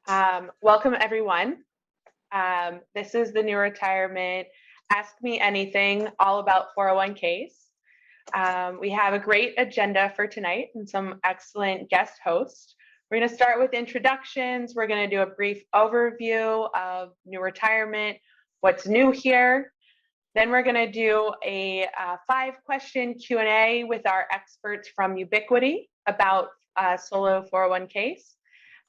Welcome, everyone. This is the New Retirement Ask Me Anything, all about 401ks. We have a great agenda for tonight and some excellent guest hosts. We're going to start with introductions. We're going to do a brief overview of New Retirement, what's new here. Then we're going to do a 5-question Q&A with our experts from Ubiquity about solo 401ks.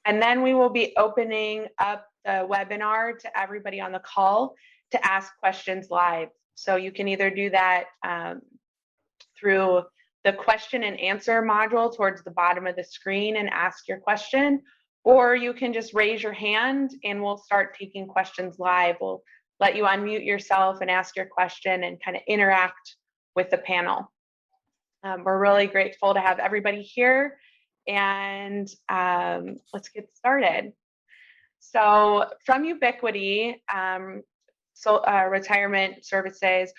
And then we will be opening up the webinar to everybody on the call to ask questions live. So you can either do that through the question and answer module towards the bottom of the screen and ask your question, or you can just raise your hand and we'll start taking questions live. We'll let you unmute yourself and ask your question and kind of interact with the panel. We're really grateful to have everybody here, and let's get started. So from Ubiquity, Retirement Services,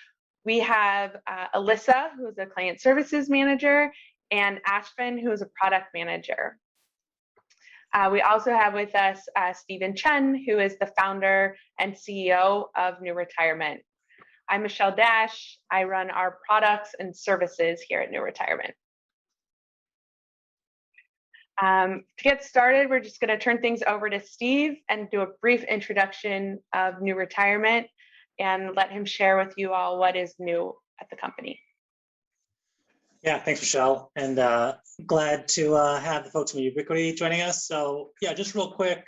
we have Alyssa, who is a Client Services Manager, and Ashvin, who is a Product Manager. We also have with us Stephen Chen, who is the founder and CEO of New Retirement. I'm Michelle Dash. I run our products and services here at New Retirement. To get started, we're just going to turn things over to Steve and do a brief introduction of New Retirement and let him share with you all what is new at the company. Yeah, thanks, Michelle, and glad to have the folks from Ubiquity joining us. So yeah, just real quick,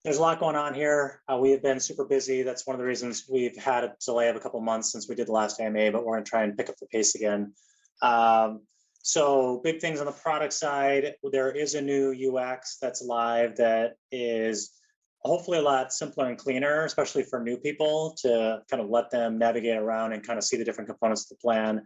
there's a lot going on here. We have been super busy. That's one of the reasons we've had a delay of a couple months since we did the last AMA, but we're going to try and pick up the pace again. So big things on the product side. There is a new UX that's live that is hopefully a lot simpler and cleaner, especially for new people, to kind of let them navigate around and kind of see the different components of the plan.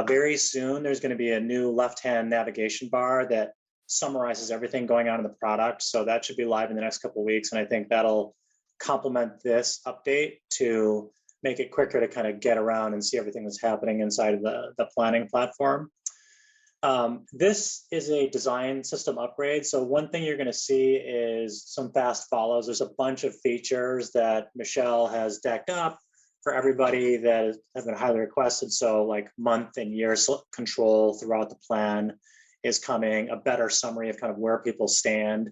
Very soon, there's going to be a new left-hand navigation bar that summarizes everything going on in the product. So that should be live in the next couple of weeks. And I think that'll complement this update to make it quicker to kind of get around and see everything that's happening inside of the planning platform. This is a design system upgrade. So one thing you're going to see is some fast follows. There's a bunch of features that Michelle has decked up for everybody that have been highly requested. So like month and year control throughout the plan is coming. A better summary of kind of where people stand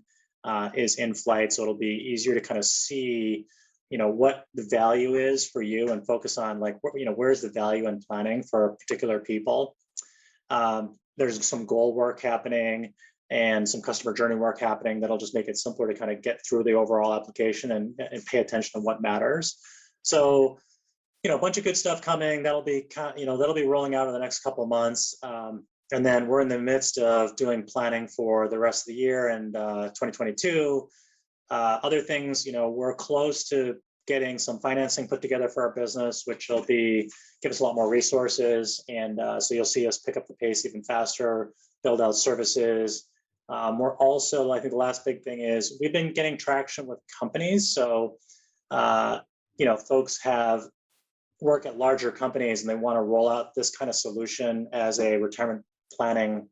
is in flight. So it'll be easier to kind of see, what the value is for you and focus on like, where's the value in planning for particular people. There's some goal work happening and some customer journey work happening that'll just make it simpler to kind of get through the overall application and pay attention to what matters. So, a bunch of good stuff coming. That'll be rolling out in the next couple of months. And then we're in the midst of doing planning for the rest of the year and 2022. Other things, we're close to getting some financing put together for our business, which will give us a lot more resources. And so you'll see us pick up the pace even faster, build out services. We're also, I think the last big thing is we've been getting traction with companies. So, folks have work at larger companies and they want to roll out this kind of solution as a retirement planning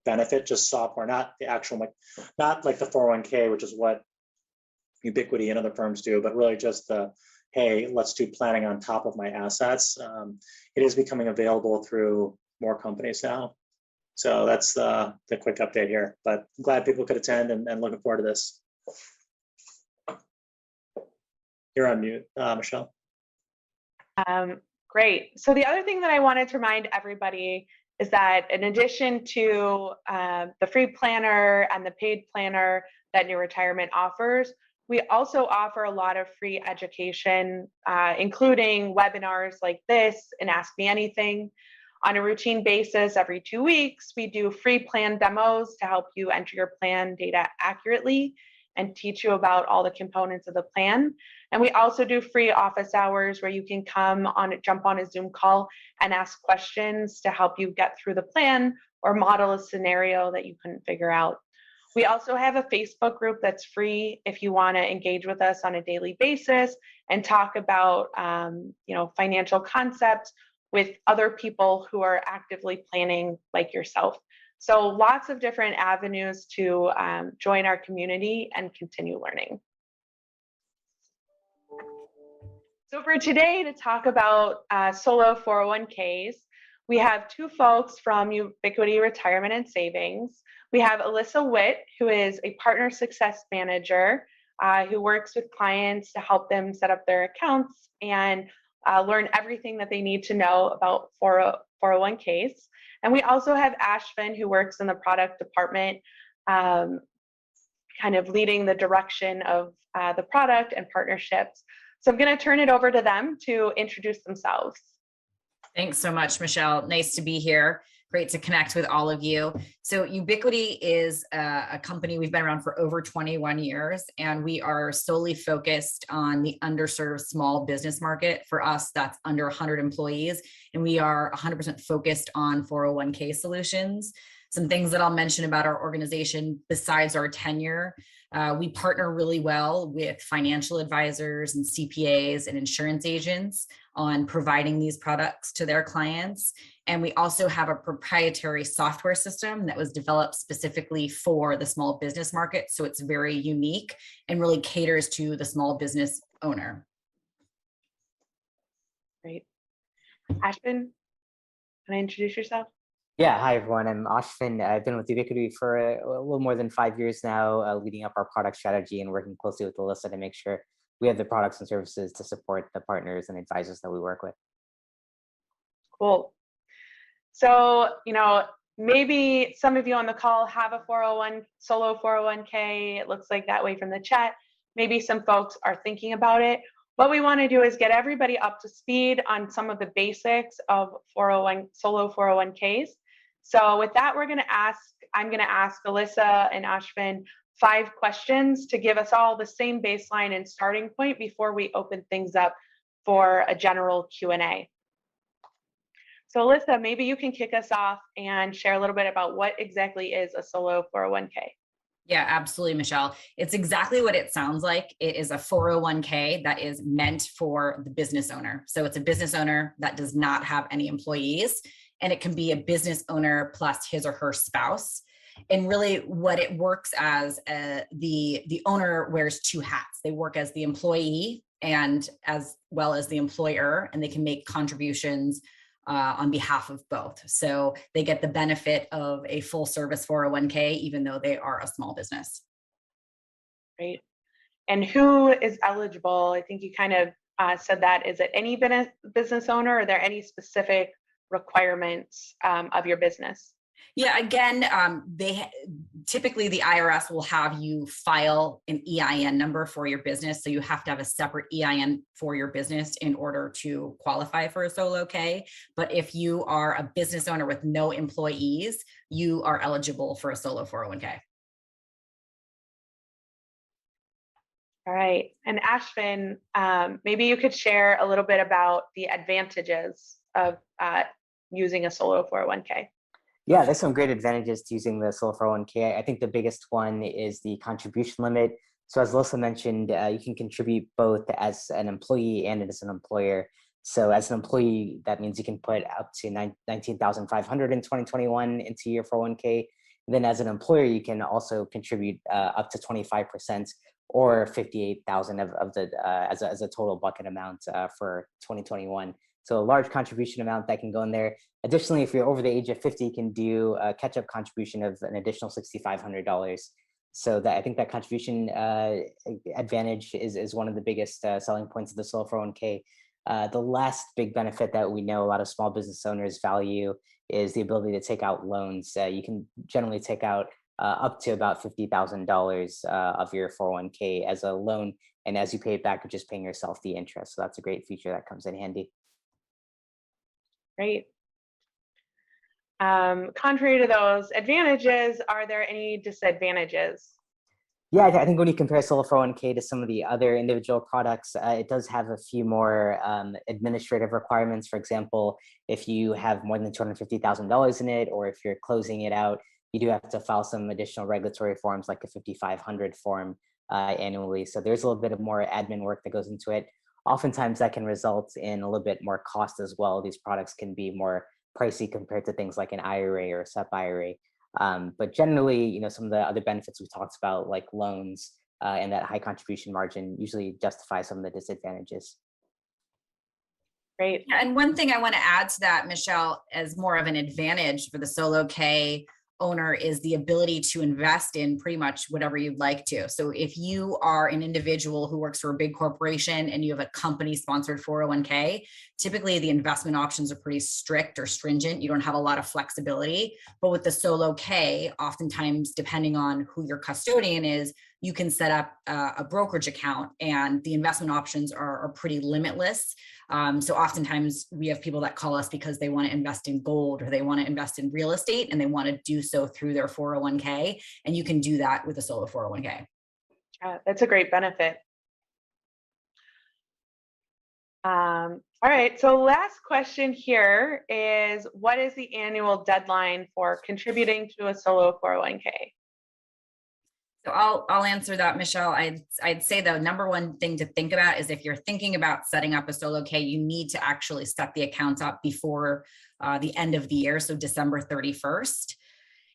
benefit, just software, not the actual, not like the 401k, which is what Ubiquity and other firms do, but really just hey, let's do planning on top of my assets. It is becoming available through more companies now. So that's the quick update here, but I'm glad people could attend and looking forward to this. You're on mute, Michelle. Great. So the other thing that I wanted to remind everybody is that in addition to the free planner and the paid planner that New Retirement offers, we also offer a lot of free education, including webinars like this and Ask Me Anything. On a routine basis, every 2 weeks, we do free plan demos to help you enter your plan data accurately and teach you about all the components of the plan. And we also do free office hours where you can jump on a Zoom call and ask questions to help you get through the plan or model a scenario that you couldn't figure out. We also have a Facebook group that's free if you want to engage with us on a daily basis and talk about financial concepts with other people who are actively planning like yourself. So lots of different avenues to join our community and continue learning. So for today, to talk about solo 401ks, we have two folks from Ubiquity Retirement and Savings. We have Alyssa Witt, who is a partner success manager who works with clients to help them set up their accounts and learn everything that they need to know about 401ks. And we also have Ashvin, who works in the product department, kind of leading the direction of the product and partnerships. So I'm going to turn it over to them to introduce themselves. Thanks so much, Michelle. Nice to be here. Great to connect with all of you. So Ubiquity is a company we've been around for over 21 years, and we are solely focused on the underserved small business market. For us, that's under 100 employees, and we are 100% focused on 401k solutions. Some things that I'll mention about our organization besides our tenure. We partner really well with financial advisors and CPAs and insurance agents on providing these products to their clients. And we also have a proprietary software system that was developed specifically for the small business market. So it's very unique and really caters to the small business owner. Great. Ashvin, can I introduce yourself? Yeah, hi everyone. I'm Ashvin. I've been with Ubiquity for a little more than 5 years now, leading up our product strategy and working closely with Alyssa to make sure we have the products and services to support the partners and advisors that we work with. Cool. So, maybe some of you on the call have a solo 401k. It looks like that way from the chat. Maybe some folks are thinking about it. What we want to do is get everybody up to speed on some of the basics of solo 401ks. So with that, I'm going to ask Alyssa and Ashvin 5 questions to give us all the same baseline and starting point before we open things up for a general Q&A. So Alyssa, maybe you can kick us off and share a little bit about what exactly is a solo 401k. Yeah, absolutely, Michelle. It's exactly what it sounds like. It is a 401k that is meant for the business owner. So it's a business owner that does not have any employees, and it can be a business owner plus his or her spouse. And really what it works as, the owner wears 2 hats. They work as the employee and as well as the employer, and they can make contributions on behalf of both. So they get the benefit of a full service 401k, even though they are a small business. Great. And who is eligible? I think you kind of said that. Is it any business owner? Are there any specific requirements of your business? Yeah, again, typically the IRS will have you file an EIN number for your business. So you have to have a separate EIN for your business in order to qualify for a solo K. But if you are a business owner with no employees, you are eligible for a solo 401k. All right. And Ashvin, maybe you could share a little bit about the advantages of using a solo 401k. Yeah, there's some great advantages to using the solo 401k. I think the biggest one is the contribution limit. So as Alyssa mentioned, you can contribute both as an employee and as an employer. So as an employee, that means you can put up to $19,500 in 2021 into your 401k. And then as an employer, you can also contribute up to 25% or $58,000 of the as a total bucket amount for 2021. So a large contribution amount that can go in there. Additionally, if you're over the age of 50, you can do a catch-up contribution of an additional $6,500. So that I think that contribution advantage is one of the biggest selling points of the solo 401k. The last big benefit that we know a lot of small business owners value is the ability to take out loans. You can generally take out up to about $50,000 of your 401k as a loan, and as you pay it back, you're just paying yourself the interest. So that's a great feature that comes in handy. Great. Contrary to those advantages, are there any disadvantages? Yeah, I think when you compare solo 401k to some of the other individual products, it does have a few more administrative requirements. For example, if you have more than $250,000 in it, or if you're closing it out, you do have to file some additional regulatory forms like a 5500 form annually. So there's a little bit of more admin work that goes into it. Oftentimes that can result in a little bit more cost as well. These products can be more pricey compared to things like an IRA or a SEP IRA. But generally, some of the other benefits we talked about, like loans and that high contribution margin, usually justify some of the disadvantages. Great. Yeah, and one thing I want to add to that, Michelle, as more of an advantage for the solo K owner is the ability to invest in pretty much whatever you'd like to. So if you are an individual who works for a big corporation and you have a company sponsored 401k, typically the investment options are pretty strict or stringent. You don't have a lot of flexibility. But with the solo K, oftentimes, depending on who your custodian is, you can set up a brokerage account and the investment options are pretty limitless. So oftentimes we have people that call us because they want to invest in gold or they want to invest in real estate and they want to do so through their 401k. And you can do that with a solo 401k. That's a great benefit. All right, so last question here is, what is the annual deadline for contributing to a solo 401k? So I'll answer that, Michelle. I'd say the number one thing to think about is if you're thinking about setting up a solo K, you need to actually set the accounts up before the end of the year, so December 31st.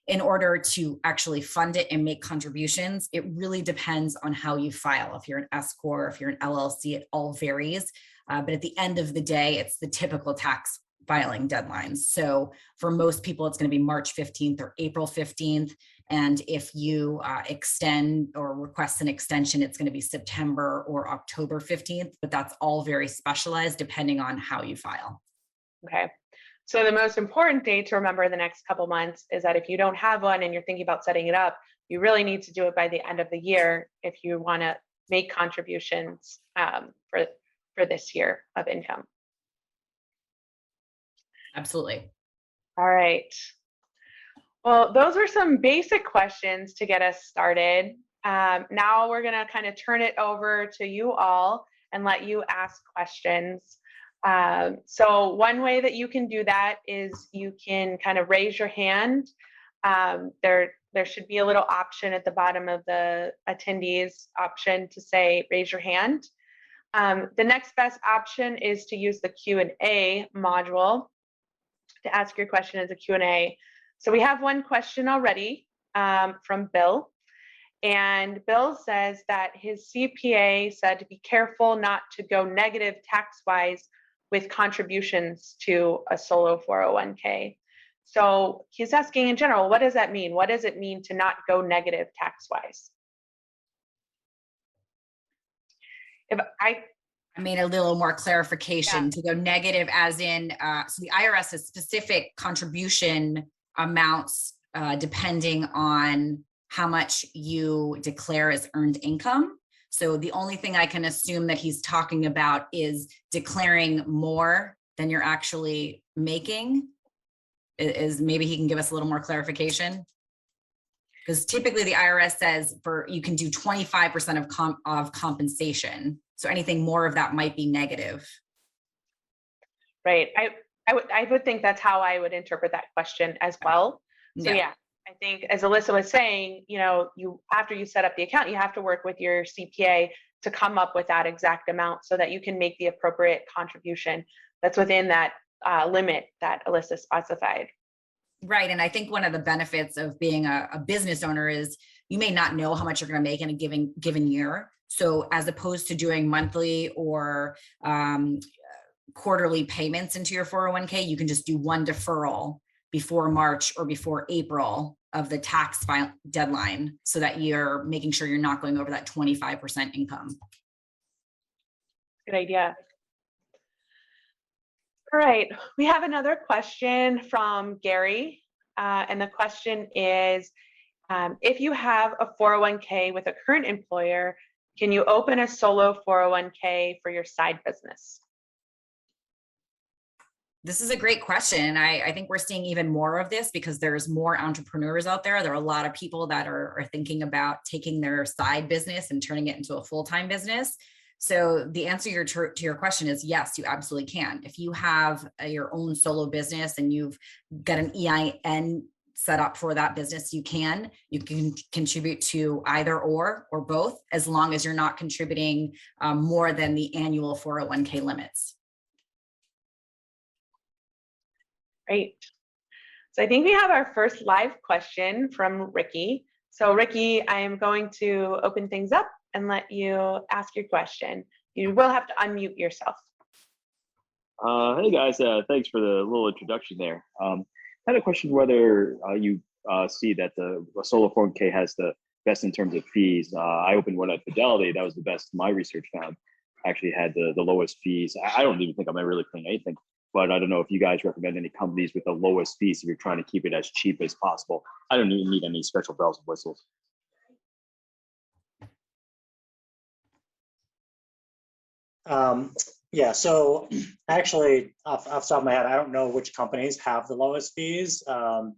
In order to actually fund it and make contributions, it really depends on how you file. If you're an S Corp, if you're an LLC, it all varies. But at the end of the day, it's the typical tax filing deadlines. So for most people, it's going to be March 15th or April 15th. And if you extend or request an extension, it's going to be September or October 15th, but that's all very specialized depending on how you file. Okay. So the most important date to remember in the next couple months is that if you don't have one and you're thinking about setting it up, you really need to do it by the end of the year if you want to make contributions for this year of income. Absolutely. All right. Well, those were some basic questions to get us started. Now we're going to kind of turn it over to you all and let you ask questions. So one way that you can do that is you can kind of raise your hand. There should be a little option at the bottom of the attendees option to say raise your hand. The next best option is to use the Q&A module to ask your question as a Q&A. So we have one question already from Bill. And Bill says that his CPA said to be careful not to go negative tax-wise with contributions to a solo 401k. So he's asking in general, what does that mean? What does it mean to not go negative tax-wise? I made a little more clarification to go negative as in, so the IRS has specific contribution amounts depending on how much you declare as earned income. So the only thing I can assume that he's talking about is declaring more than you're actually making. Is maybe he can give us a little more clarification? Because typically the IRS says you can do 25% of compensation. So anything more of that might be negative. Right. I would think that's how I would interpret that question as well. So yeah, I think as Alyssa was saying, after you set up the account, you have to work with your CPA to come up with that exact amount so that you can make the appropriate contribution that's within that limit that Alyssa specified. Right. And I think one of the benefits of being a business owner is you may not know how much you're going to make in a given year. So as opposed to doing monthly or quarterly payments into your 401k, you can just do one deferral before March or before April of the tax file deadline so that you're making sure you're not going over that 25% income. Good idea. All right, we have another question from Gary. And the question is, if you have a 401k with a current employer, can you open a solo 401k for your side business? This is a great question. I think we're seeing even more of this because there's more entrepreneurs out there. There are a lot of people that are thinking about taking their side business and turning it into a full-time business. So the answer to your question is yes, you absolutely can. If you have your own solo business and you've got an EIN set up for that business, you can contribute to either or both, as long as you're not contributing more than the annual 401k limits. Great. So I think we have our first live question from Ricky. So Ricky, I am going to open things up and let you ask your question. You will have to unmute yourself. Hey guys, thanks for the little introduction there. I had a question whether you see that the solo 401k has the best in terms of fees. I opened one at Fidelity. That was the best my research found. Actually had the lowest fees. I don't even think I'm really paying anything, but I don't know if you guys recommend any companies with the lowest fees if you're trying to keep it as cheap as possible. I don't even need any special bells and whistles. Yeah, so actually, off the top of my head, I don't know which companies have the lowest fees. But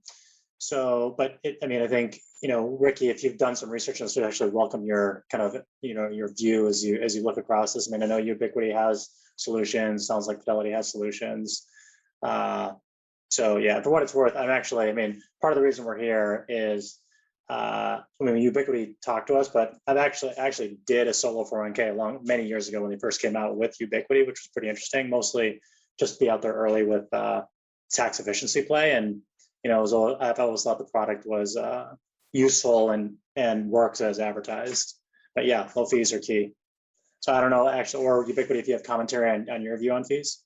I mean, I think, Ricky, if you've done some research on this, we actually welcome your kind of, your view as you look across this. I mean, I know Ubiquity has solutions, sounds like Fidelity has solutions. So yeah, for what it's worth, I mean, part of the reason we're here is, Ubiquity talked to us, but I've actually did a solo 401k many years ago when they first came out with Ubiquity, which was pretty interesting, mostly just be out there early with tax efficiency play. And, I've always thought the product was useful and works as advertised. But yeah, low fees are key. So I don't know, actually, or Ubiquity, if you have commentary on your view on fees.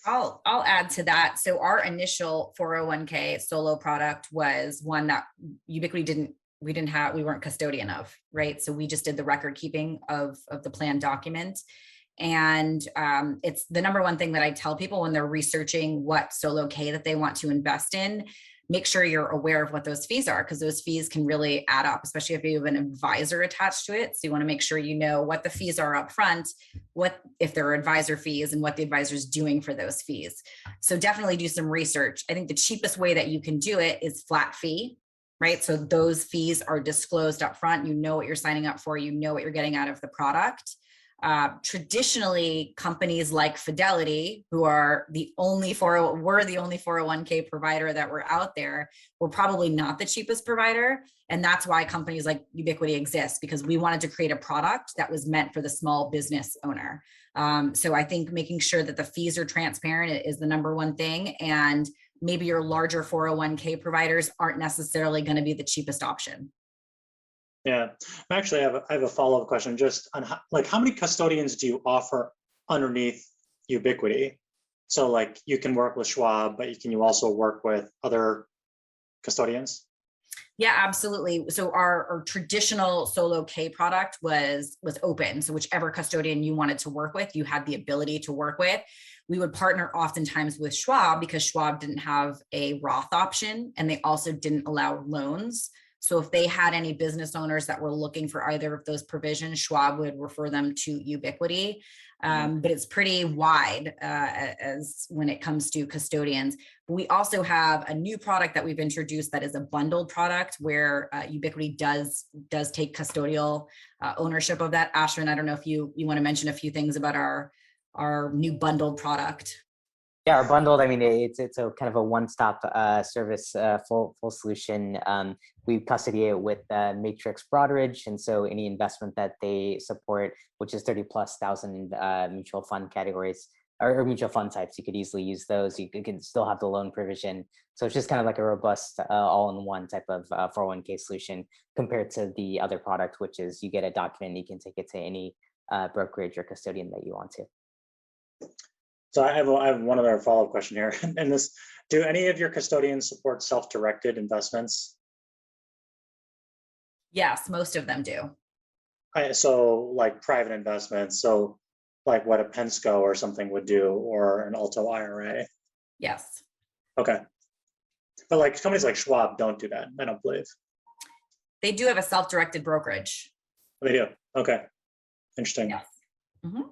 I'll add to that. So our initial 401k solo product was one that Ubiquity we weren't custodian of, right? So we just did the record keeping of the plan document. And it's the number one thing that I tell people when they're researching what solo K that they want to invest in. Make sure you're aware of what those fees are, because those fees can really add up, especially if you have an advisor attached to it. So you want to make sure you know what the fees are up front, what if there are advisor fees, and what the advisor is doing for those fees. So definitely do some research. I think the cheapest way that you can do it is flat fee, right? So those fees are disclosed up front. You know what you're signing up for. You know what you're getting out of the product. Traditionally, companies like Fidelity, who are we're the only 401k provider that were out there, we're probably not the cheapest provider. And that's why companies like Ubiquity exist, because we wanted to create a product that was meant for the small business owner. So I think making sure that the fees are transparent is the number one thing. And maybe your larger 401k providers aren't necessarily going to be the cheapest option. Yeah, actually, I have a follow-up question just on how many custodians do you offer underneath Ubiquity? So you can work with Schwab, but can you also work with other custodians? Yeah, absolutely. So our traditional solo K product was open. So whichever custodian you wanted to work with, you had the ability to work with. We would partner oftentimes with Schwab because Schwab didn't have a Roth option, and they also didn't allow loans. So if they had any business owners that were looking for either of those provisions, Schwab would refer them to Ubiquity. But it's pretty wide as when it comes to custodians. But we also have a new product that we've introduced that is a bundled product where Ubiquity does take custodial ownership of that. Ashwin, I don't know if you want to mention a few things about our new bundled product. Yeah, our bundled, I mean, it's a kind of a one-stop service, full solution. We custody it with Matrix Broadridge, and so any investment that they support, which is 30,000+ mutual fund categories or mutual fund types, you could easily use those. You can still have the loan provision. So it's just kind of like a robust all-in-one type of 401k solution compared to the other product, which is you get a document, you can take it to any brokerage or custodian that you want to. So I have one other follow-up question here. And do any of your custodians support self-directed investments? Yes, most of them do. So private investments, so what a Pensco or something would do, or an Alto IRA? Yes. Okay. But companies like Schwab don't do that, I don't believe. They do have a self-directed brokerage. They do? Okay. Interesting. Yes. Mm-hmm.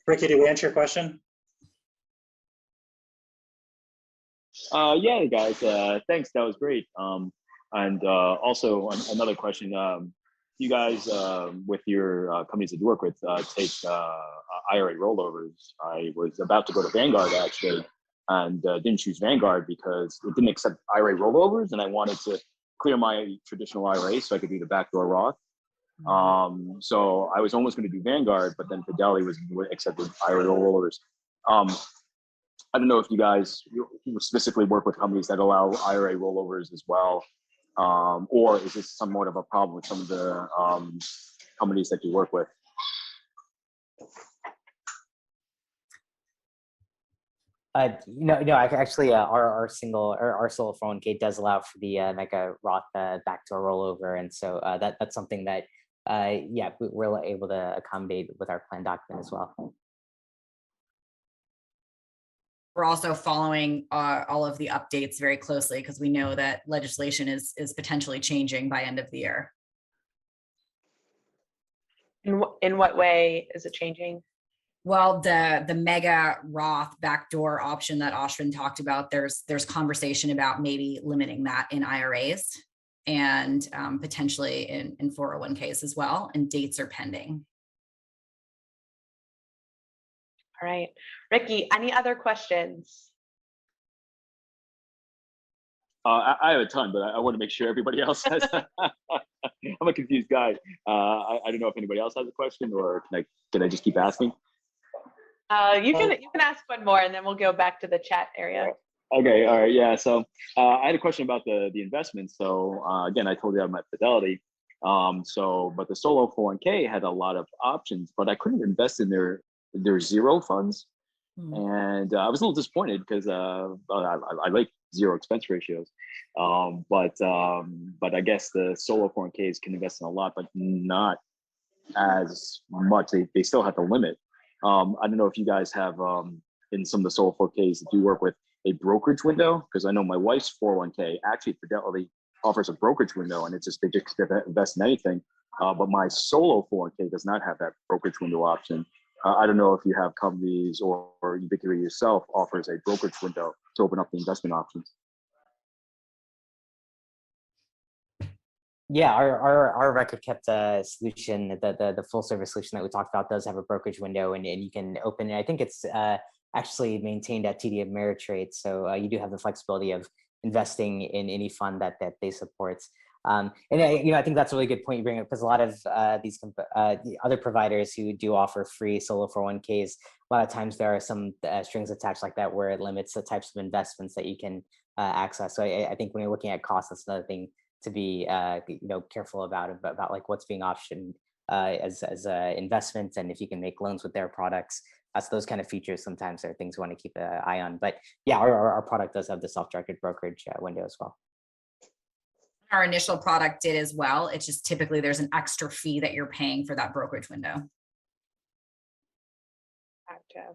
Ricky, did we answer your question? Yeah, guys, thanks. That was great. And also another question, you guys, with your companies that you work with, take IRA rollovers. I was about to go to Vanguard actually, and didn't choose Vanguard because it didn't accept IRA rollovers, and I wanted to clear my traditional IRA so I could do the backdoor Roth. So I was almost going to do Vanguard, but then Fidelity was accepted IRA rollovers. I don't know if you guys specifically work with companies that allow IRA rollovers as well, or is this somewhat of a problem with some of the companies that you work with? No, actually, our solo 401k does allow for the like a Roth backdoor rollover, and so that's something that yeah, we're able to accommodate with our plan document as well. We're also following all of the updates very closely because we know that legislation is potentially changing by end of the year. In what way is it changing? Well, the mega Roth backdoor option that Ashwin talked about, there's conversation about maybe limiting that in IRAs and potentially in 401ks as well, and dates are pending. All right, Ricky, any other questions? I have a ton, but I want to make sure everybody else has. I'm a confused guy. I don't know if anybody else has a question, or can I just keep asking? You can ask one more, and then we'll go back to the chat area. Okay, all right, yeah. So I had a question about the investment. So again, I told you I'm at Fidelity. But the solo 401k had a lot of options, but I couldn't invest in their zero funds, and I was a little disappointed because I like zero expense ratios. But I guess the solo 401ks can invest in a lot, but not as much. They still have the limit. I don't know if you guys have in some of the solo 401ks that you work with a brokerage window, because I know my wife's 401k actually Fidelity offers a brokerage window, and it's just they just invest in anything. But my solo 401k does not have that brokerage window option. I don't know if you have companies or Ubiquity yourself offers a brokerage window to open up the investment options. Yeah, our record kept solution, the full service solution that we talked about, does have a brokerage window, and you can open it. I think it's actually maintained at TD Ameritrade, so you do have the flexibility of investing in any fund that they support. And I think that's a really good point you bring up, because a lot of the other providers who do offer free solo 401ks, a lot of times there are some strings attached like that where it limits the types of investments that you can access. So I think when you're looking at costs, that's another thing to be careful about like what's being optioned as investments, and if you can make loans with their products. So those kind of features sometimes are things we want to keep an eye on. But yeah, our product does have the self-directed brokerage window as well. Our initial product did as well. It's just typically there's an extra fee that you're paying for that brokerage window. Gotcha.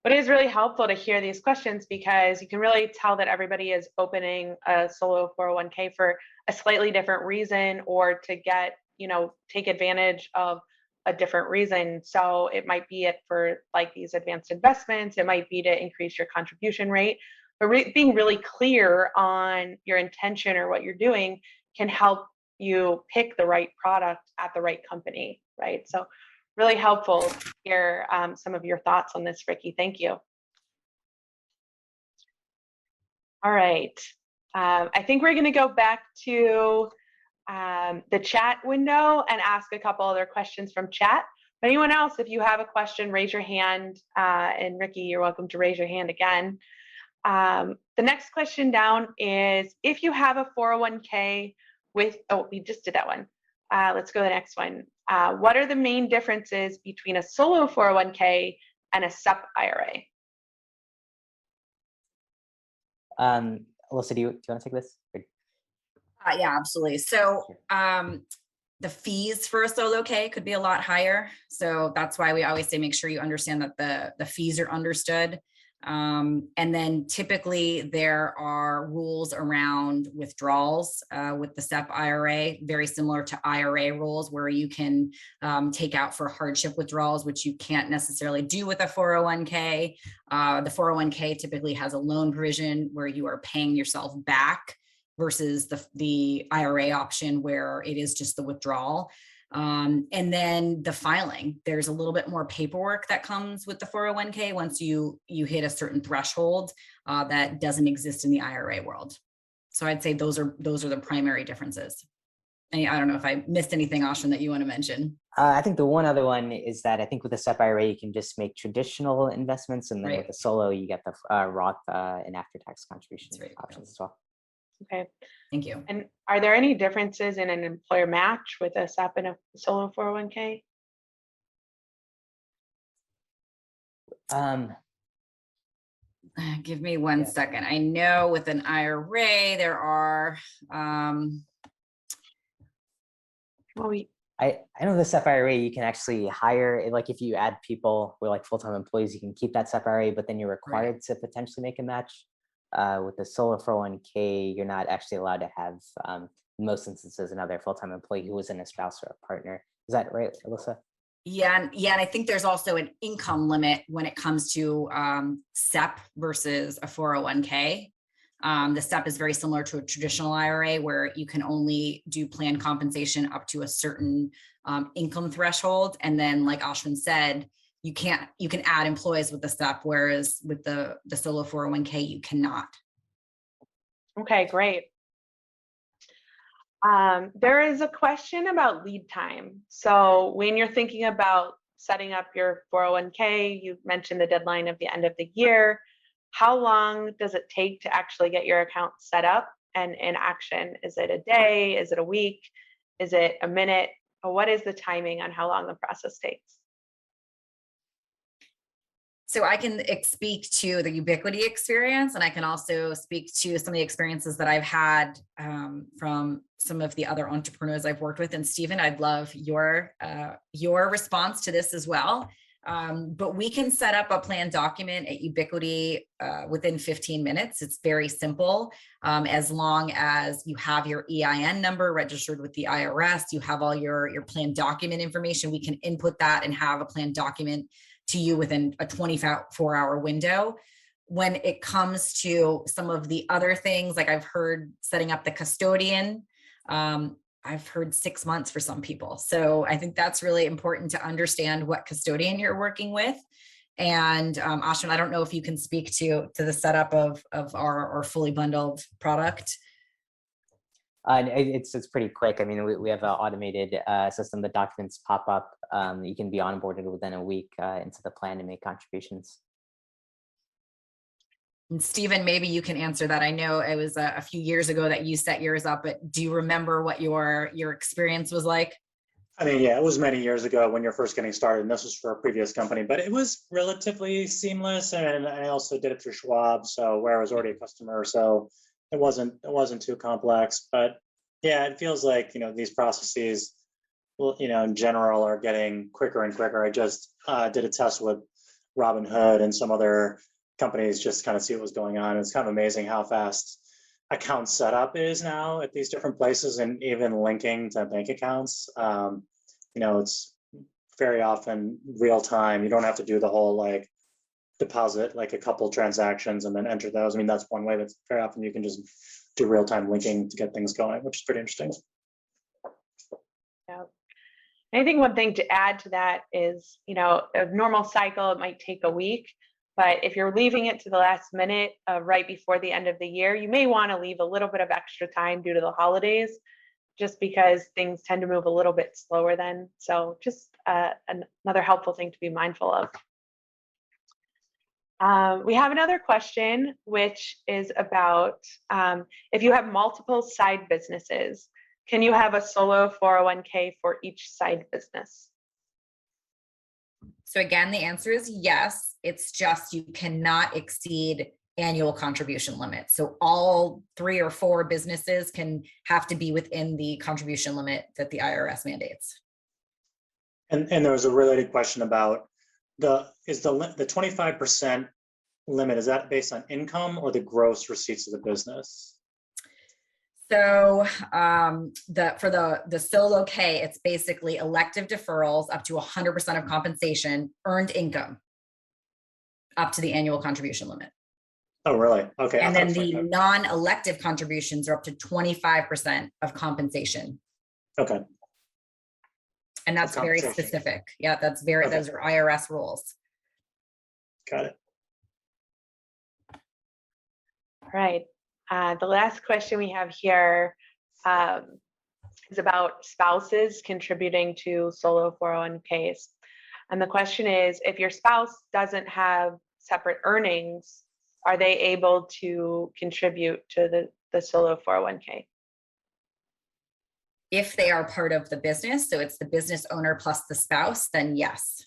But it is really helpful to hear these questions, because you can really tell that everybody is opening a solo 401k for a slightly different reason, or to get, take advantage of a different reason. So it might be it for like these advanced investments, it might be to increase your contribution rate. But being really clear on your intention or what you're doing can help you pick the right product at the right company, right? So really helpful to hear some of your thoughts on this, Ricky. Thank you. All right. I think we're going to go back to the chat window and ask a couple other questions from chat. But anyone else, if you have a question, raise your hand. And Ricky, you're welcome to raise your hand again. The next question down is, if you have a 401k with, we just did that one. Let's go to the next one. What are the main differences between a solo 401k and a SEP IRA? Alyssa, do you want to take this? Yeah, absolutely. So the fees for a solo K could be a lot higher. So that's why we always say, make sure you understand that the fees are understood. And then typically there are rules around withdrawals with the SEP IRA, very similar to IRA rules, where you can take out for hardship withdrawals, which you can't necessarily do with a 401k. The 401k typically has a loan provision where you are paying yourself back, versus the IRA option where it is just the withdrawal. And then the filing, there's a little bit more paperwork that comes with the 401k once you hit a certain threshold that doesn't exist in the IRA world. So I'd say those are the primary differences. I don't know if I missed anything, Ashwin, that you want to mention. I think the one other one is that I think with the SEP IRA, you can just make traditional investments, and then Right. with the solo, you get the Roth and after-tax contribution That's right. options as well. Okay. Thank you. And are there any differences in an employer match with a SEP and a solo 401k? Give me one Yeah. second. I know with an IRA, there are, Well, I know the SEP IRA, you can actually hire, like if you add people with like full-time employees, you can keep that SEP IRA, but then you're required to potentially make a match. With the solo 401k, you're not actually allowed to have, in most instances, another full-time employee who isn't a spouse or a partner. Is that right, Alyssa? yeah, and I think there's also an income limit when it comes to SEP versus a 401k. The SEP is very similar to a traditional IRA where you can only do planned compensation up to a certain income threshold. And then like Ashwin said, you can add employees with the SEP, whereas with the solo 401k, you cannot. okay, great. There is a question about lead time. So when you're thinking about setting up your 401k, you mentioned the deadline of the end of the year. How long does it take to actually get your account set up and in action? Is it a day? Is it a week? Is it a minute? What is the timing on how long the process takes? So I can speak to the Ubiquity experience, and I can also speak to some of the experiences that I've had from some of the other entrepreneurs I've worked with. And Stephen, I'd love your response to this as well. But we can set up a plan document at Ubiquity within 15 minutes. It's very simple. As long as you have your EIN number registered with the IRS, you have all your plan document information, we can input that and have a plan document to you within a 24-hour window. When it comes to some of the other things, like I've heard setting up the custodian, I've heard 6 months for some people. So I think that's really important to understand what custodian you're working with. And Ashwin, I don't know if you can speak to the setup of our fully bundled product. It's pretty quick. I mean, we have an automated system. The documents pop up. You can be onboarded within a week into the plan and make contributions. And Stephen, maybe you can answer that. I know it was a few years ago that you set yours up, but do you remember what your experience was like? I mean, yeah, it was many years ago when you're first getting started, and this was for a previous company, but it was relatively seamless. And I also did it through Schwab, so where I was already a customer, so it wasn't too complex. But yeah, it feels like, you know, these processes, well, you know, in general are getting quicker and quicker. I just did a test with Robinhood and some other companies just to kind of see what was going on. It's kind of amazing how fast account setup is now at these different places, and even linking to bank accounts. You know, it's very often real time. You don't have to do the whole like deposit like a couple transactions and then enter those. I mean, that's one way, but very often you can just do real time linking to get things going, which is pretty interesting. Yeah. I think one thing to add to that is, you know, a normal cycle, it might take a week, but if you're leaving it to the last minute right before the end of the year, you may want to leave a little bit of extra time due to the holidays, just because things tend to move a little bit slower then. So just another helpful thing to be mindful of. We have another question, which is about if you have multiple side businesses, can you have a solo 401k for each side business? So again, the answer is yes. It's just you cannot exceed annual contribution limit. So all 3 or 4 businesses can have to be within the contribution limit that the IRS mandates. And there was a related question about the 25% limit, is that based on income or the gross receipts of the business? So for the solo K, it's basically elective deferrals up to 100% of compensation, earned income up to the annual contribution limit. Oh, really? Okay. And then the non-elective contributions are up to 25% of compensation. Okay. And that's very specific. Yeah, that's very, those are IRS rules. Got it. All right. The last question we have here is about spouses contributing to solo 401ks. And the question is, if your spouse doesn't have separate earnings, are they able to contribute to the solo 401k? If they are part of the business, so it's the business owner plus the spouse, then yes.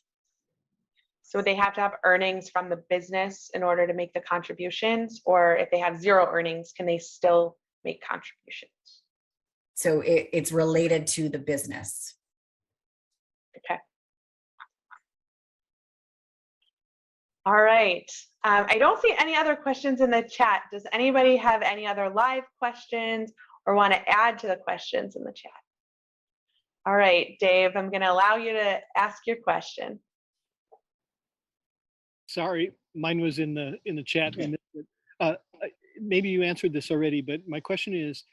So they have to have earnings from the business in order to make the contributions, or if they have zero earnings, can they still make contributions? So it's related to the business. Okay. All right. I don't see any other questions in the chat. Does anybody have any other live questions or want to add to the questions in the chat? All right, Dave, I'm going to allow you to ask your question. Sorry, mine was in the chat. Maybe you answered this already, but my question is,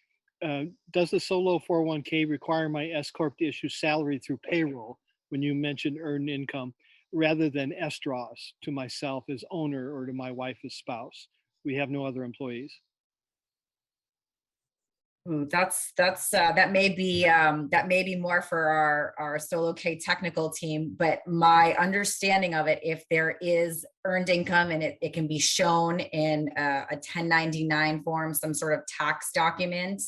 does the solo 401k require my S Corp to issue salary through payroll when you mentioned earned income, rather than S-draws to myself as owner or to my wife as spouse? We have no other employees. Ooh, that may be more for our solo K technical team, but my understanding of it, if there is earned income and it can be shown in a 1099 form, some sort of tax document,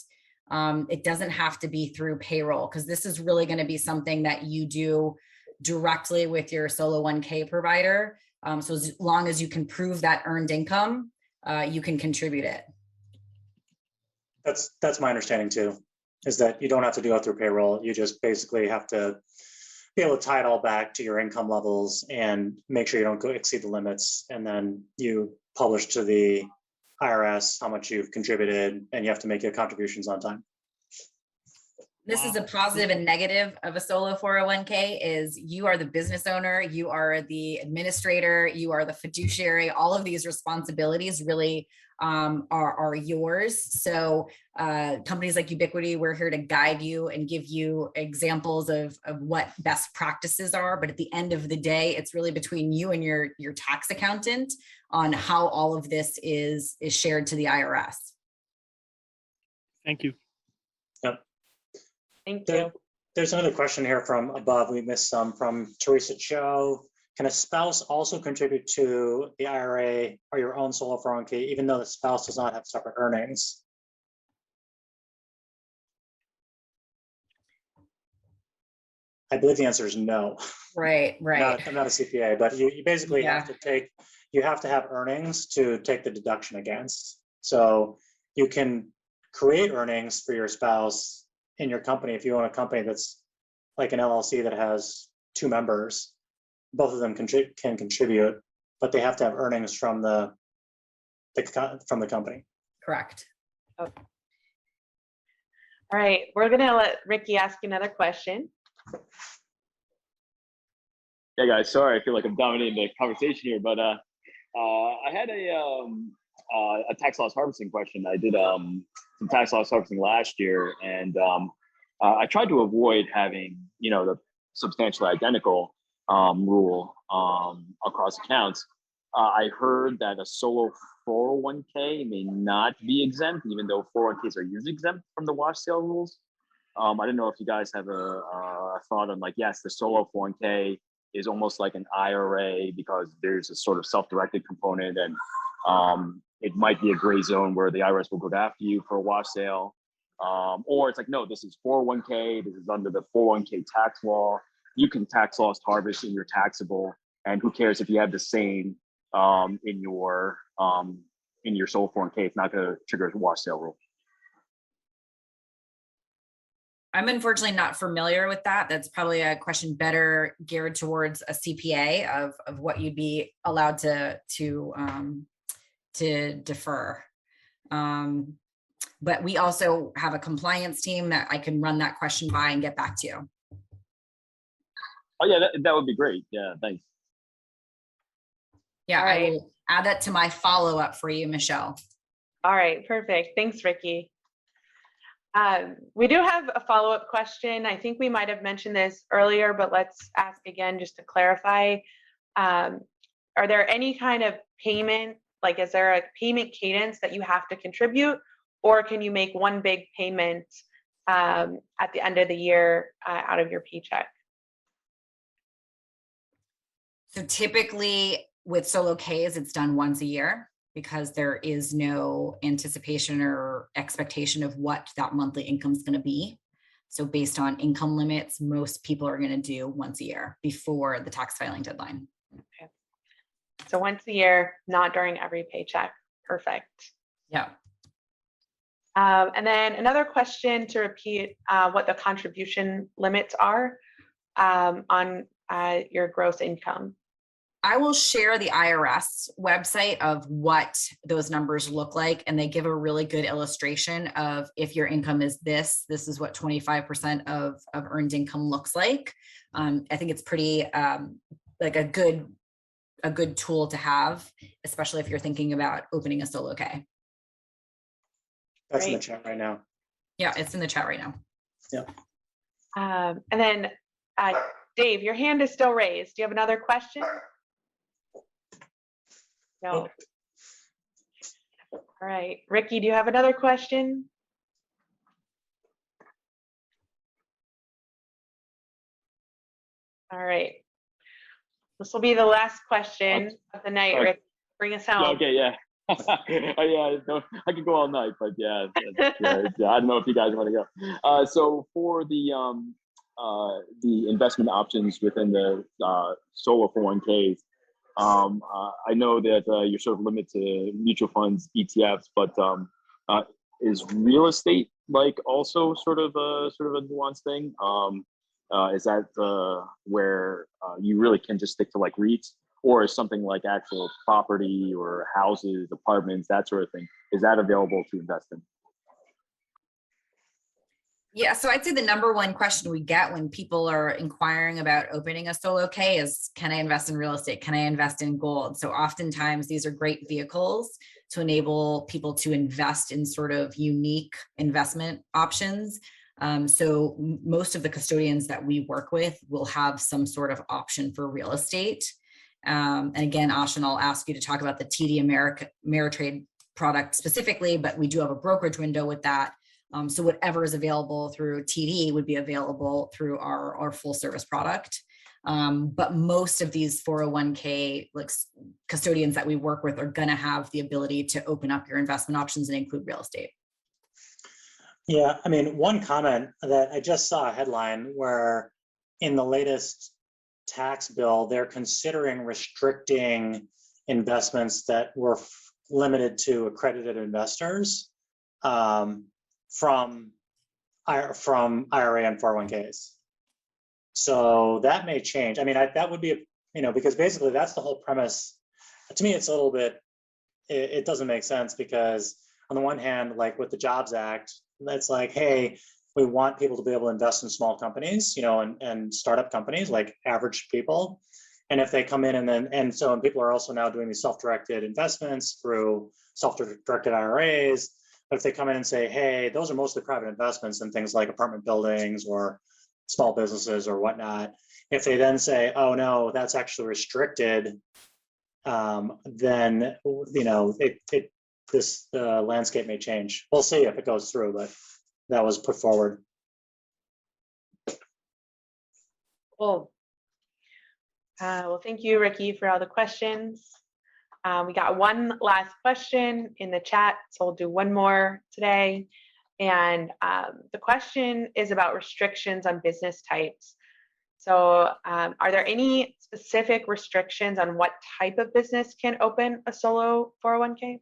it doesn't have to be through payroll, because this is really going to be something that you do directly with your solo 1K provider. So as long as you can prove that earned income, you can contribute it. That's my understanding too, is that you don't have to do it through payroll. You just basically have to be able to tie it all back to your income levels and make sure you don't exceed the limits. And then you publish to the IRS how much you've contributed, and you have to make your contributions on time. This is a positive and negative of a solo 401k is you are the business owner, you are the administrator, you are the fiduciary. All of these responsibilities really are yours. So companies like Ubiquity, we're here to guide you and give you examples of what best practices are. But at the end of the day, it's really between you and your tax accountant on how all of this is shared to the IRS. Thank you. Yep. Thank you. There's another question here from above. We missed some from Teresa Cho. Can a spouse also contribute to the IRA or your own solo 401k, even though the spouse does not have separate earnings? I believe the answer is no. Right. I'm not a CPA, but you basically have to have earnings to take the deduction against. So you can create earnings for your spouse in your company. If you own a company that's like an LLC that has 2 members, both of them can contribute, but they have to have earnings from the company. Correct. Okay. All right, we're gonna let Ricky ask another question. Yeah, guys, sorry, I feel like I'm dominating the conversation here, but I had a tax loss harvesting question. I did some tax loss harvesting last year, and I tried to avoid having, the substantially identical rule across accounts. I heard that a solo 401k may not be exempt, even though 401ks are usually exempt from the wash sale rules. I don't know if you guys have a thought on, like, yes, the solo 401k is almost like an IRA because there's a sort of self-directed component, and it might be a gray zone where the IRS will go after you for a wash sale. Or it's like, no, this is 401k, this is under the 401k tax law. You can tax loss harvest in your taxable, and who cares if you have the same in your solo 401k? It's not going to trigger a wash sale rule. I'm unfortunately not familiar with that. That's probably a question better geared towards a CPA of what you'd be allowed to defer. But we also have a compliance team that I can run that question by and get back to you. Oh yeah, that would be great. Yeah, thanks. Yeah, All right. I will add that to my follow-up for you, Michelle. All right, perfect. Thanks, Ricky. We do have a follow-up question. I think we might have mentioned this earlier, but let's ask again just to clarify. Are there any kind of payment, like is there a payment cadence that you have to contribute, or can you make one big payment at the end of the year out of your paycheck? So typically with solo Ks, it's done once a year because there is no anticipation or expectation of what that monthly income is going to be. So based on income limits, most people are going to do once a year before the tax filing deadline. Okay. So once a year, not during every paycheck. Perfect. Yeah. And then another question to repeat what the contribution limits are on your gross income. I will share the IRS website of what those numbers look like, and they give a really good illustration of if your income is this is what 25% of earned income looks like. I think it's pretty like a good tool to have, especially if you're thinking about opening a solo K. That's in the Great. chat right now. Yeah, it's in the chat right now. Yeah. And then Dave, your hand is still raised. Do you have another question? No. All right. Ricky, do you have another question? All right. This will be the last question of the night, Rick. Bring us home. Okay, yeah. Yeah, no, I could go all night, but yeah, I don't know if you guys want to go. So for the investment options within the solo 401ks, I know that you're sort of limited to mutual funds, ETFs, but is real estate like also sort of a nuanced thing? Is that where you really can just stick to like REITs, or is something like actual property or houses, apartments, that sort of thing? Is that available to invest in? Yeah, so I'd say the number one question we get when people are inquiring about opening a solo K is, can I invest in real estate? Can I invest in gold? So oftentimes these are great vehicles to enable people to invest in sort of unique investment options. So most of the custodians that we work with will have some sort of option for real estate. And again, Ashan, I'll ask you to talk about the TD Ameritrade product specifically, but we do have a brokerage window with that. So whatever is available through TD would be available through our full service product. But most of these 401k like custodians that we work with are going to have the ability to open up your investment options and include real estate. Yeah, I mean, one comment that I just saw a headline where in the latest tax bill, they're considering restricting investments that were limited to accredited investors from IRA and 401ks. So that may change. I mean, that would be, because basically that's the whole premise. To me, it's a little bit, it doesn't make sense because on the one hand, like with the Jobs Act, that's like, hey, we want people to be able to invest in small companies, and startup companies, like average people. And if they come in and people are also now doing these self-directed investments through self-directed IRAs. But if they come in and say, hey, those are mostly private investments in things like apartment buildings or small businesses or whatnot. If they then say, oh no, that's actually restricted, then this landscape may change. We'll see if it goes through, but that was put forward. Cool. Well, thank you, Ricky, for all the questions. We got one last question in the chat, so we'll do one more today. And the question is about restrictions on business types. So are there any specific restrictions on what type of business can open a solo 401k?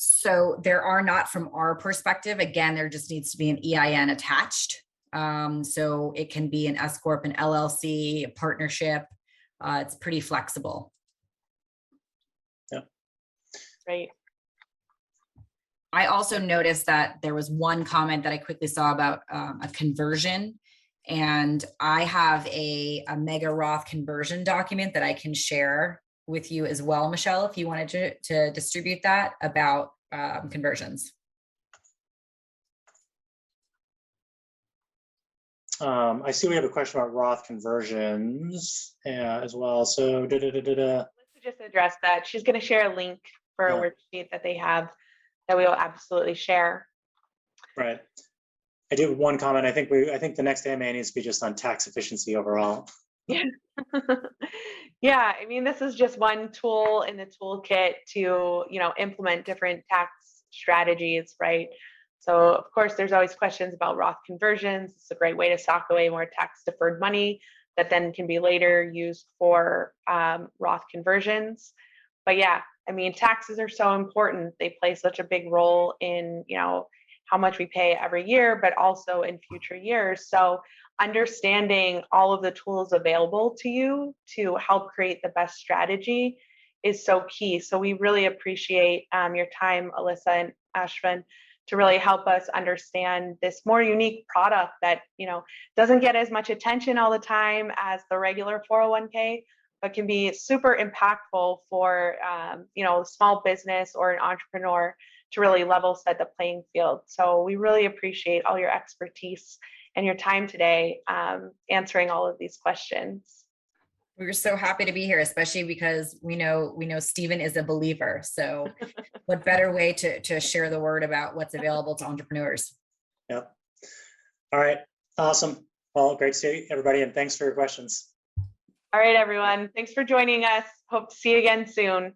So there are not from our perspective. Again, there just needs to be an EIN attached. So it can be an S Corp, an LLC, a partnership. It's pretty flexible. Yeah. Right. I also noticed that there was one comment that I quickly saw about a conversion. And I have a mega Roth conversion document that I can share with you as well, Michelle, if you wanted to distribute that about conversions. I see we have a question about Roth conversions as well. So Let's just address that. She's going to share a link for a worksheet that they have that we will absolutely share. Right. I do have one comment. I think the next AMA needs to be just on tax efficiency overall. Yeah. Yeah, I mean, this is just one tool in the toolkit to, implement different tax strategies, right? So of course, there's always questions about Roth conversions. It's a great way to sock away more tax deferred money that then can be later used for Roth conversions. But yeah, I mean, taxes are so important. They play such a big role in, how much we pay every year, but also in future years. So understanding all of the tools available to you to help create the best strategy is so key. So we really appreciate your time, Alyssa and Ashvin, to really help us understand this more unique product that, doesn't get as much attention all the time as the regular 401k, but can be super impactful for, small business or an entrepreneur to really level set the playing field. So we really appreciate all your expertise and your time today answering all of these questions. We're so happy to be here, especially because we know Stephen is a believer. So what better way to share the word about what's available to entrepreneurs? Yep. All right. Awesome. Well, great to see everybody, and thanks for your questions. All right, everyone. Thanks for joining us. Hope to see you again soon.